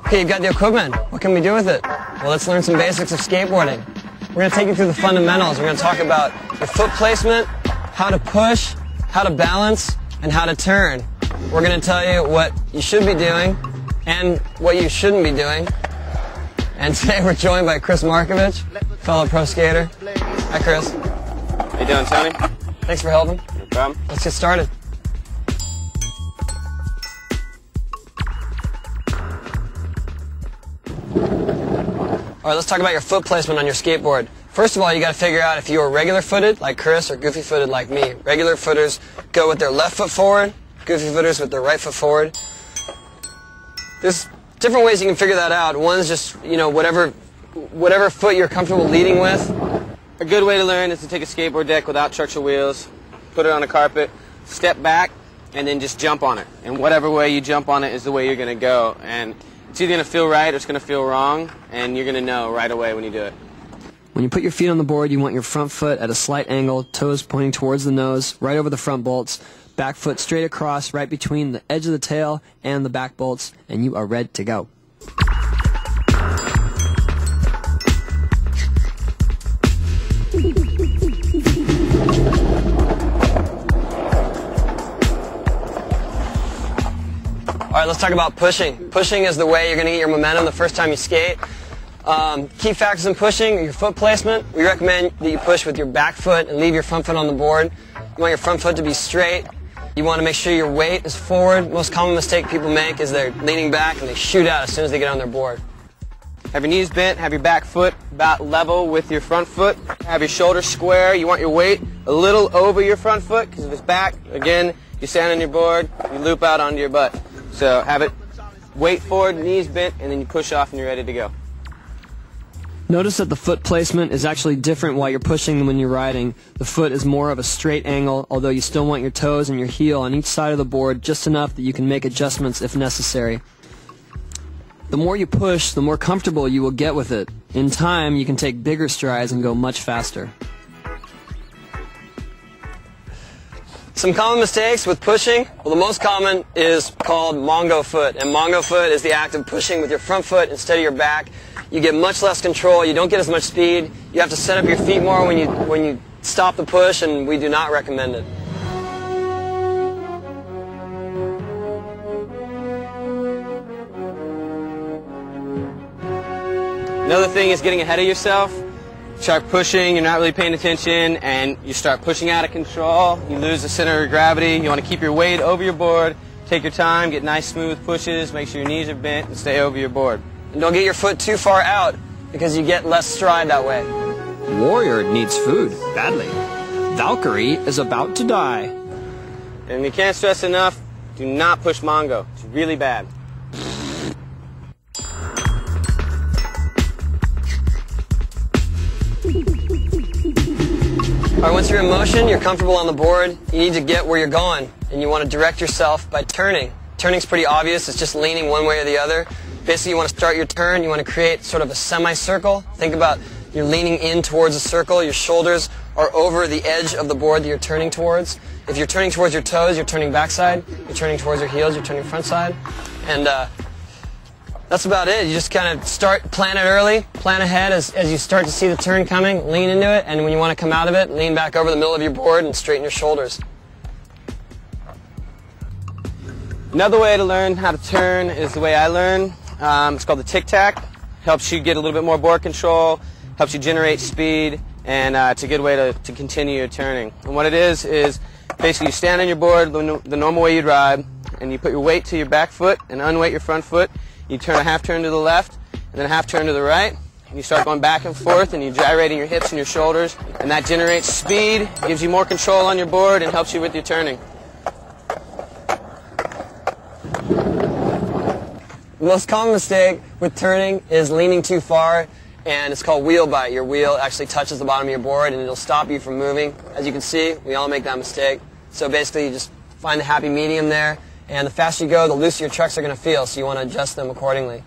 Okay, you've got the equipment. What can we do with it? Well, let's learn some basics of skateboarding. We're going to take you through the fundamentals. We're going to talk about your foot placement, how to push, how to balance, and how to turn. We're going to tell you what you should be doing and what you shouldn't be doing. And today we're joined by Kris Markovich, fellow pro skater. Hi, Kris. How you doing, Tony? Thanks for helping. No problem. Let's get started. All right, let's talk about your foot placement on your skateboard. First of all, you got to figure out if you are regular-footed like Kris or goofy-footed like me. Regular footers go with their left foot forward, goofy footers with their right foot forward. There's different ways you can figure that out. One's just, whatever foot you're comfortable leading with. A good way to learn is to take a skateboard deck without structural wheels, put it on a carpet, step back, and then just jump on it. And whatever way you jump on it is the way you're going to go. And it's either going to feel right or it's going to feel wrong, and you're going to know right away when you do it. When you put your feet on the board, you want your front foot at a slight angle, toes pointing towards the nose, right over the front bolts, back foot straight across, right between the edge of the tail and the back bolts, and you are ready to go. All right, let's talk about pushing. Pushing is the way you're going to get your momentum the first time you skate. Key factors in pushing are your foot placement. We recommend that you push with your back foot and leave your front foot on the board. You want your front foot to be straight. You want to make sure your weight is forward. Most common mistake people make is they're leaning back and they shoot out as soon as they get on their board. Have your knees bent, have your back foot about level with your front foot. Have your shoulders square. You want your weight a little over your front foot, because if it's back, again, you stand on your board, you loop out onto your butt. So have it weight forward, knees bent, and then you push off and you're ready to go. Notice that the foot placement is actually different while you're pushing than when you're riding. The foot is more of a straight angle, although you still want your toes and your heel on each side of the board just enough that you can make adjustments if necessary. The more you push, the more comfortable you will get with it. In time, you can take bigger strides and go much faster. Some common mistakes with pushing. Well, the most common is called Mongo foot. And Mongo foot is the act of pushing with your front foot instead of your back. You get much less control. You don't get as much speed. You have to set up your feet more when you stop the push, and we do not recommend it. Another thing is getting ahead of yourself. Start pushing, you're not really paying attention, and you start pushing out of control. You lose the center of gravity. You want to keep your weight over your board. Take your time, get nice smooth pushes, make sure your knees are bent, and stay over your board. And don't get your foot too far out, because you get less stride that way. Warrior needs food, badly. Valkyrie is about to die. And you can't stress enough, do not push Mongo. It's really bad. All right, once you're in motion, you're comfortable on the board, you need to get where you're going, and you want to direct yourself by turning. Turning's pretty obvious, it's just leaning one way or the other. Basically, you want to start your turn, you want to create sort of a semicircle. Think about you're leaning in towards a circle, your shoulders are over the edge of the board that you're turning towards. If you're turning towards your toes, you're turning backside. You're turning towards your heels, you're turning front side. And that's about it. You just kind of plan it early, plan ahead as you start to see the turn coming, lean into it, and when you want to come out of it, lean back over the middle of your board and straighten your shoulders. Another way to learn how to turn is the way I learn. It's called the tick-tac. Helps you get a little bit more board control, helps you generate speed, and it's a good way to continue your turning. And what it is basically you stand on your board the normal way you'd ride, and you put your weight to your back foot and unweight your front foot. You turn a half turn to the left and then a half turn to the right, and you start going back and forth, and you're gyrating your hips and your shoulders, and that generates speed, gives you more control on your board, and helps you with your turning. The most common mistake with turning is leaning too far, and it's called wheel bite. Your wheel actually touches the bottom of your board, and it'll stop you from moving. As you can see, we all make that mistake. So basically, you just find the happy medium there, and the faster you go, the looser your trucks are going to feel, so you want to adjust them accordingly.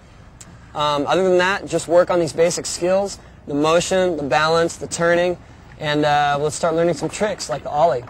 Other than that, just work on these basic skills, the motion, the balance, the turning, and let's start learning some tricks like the ollie.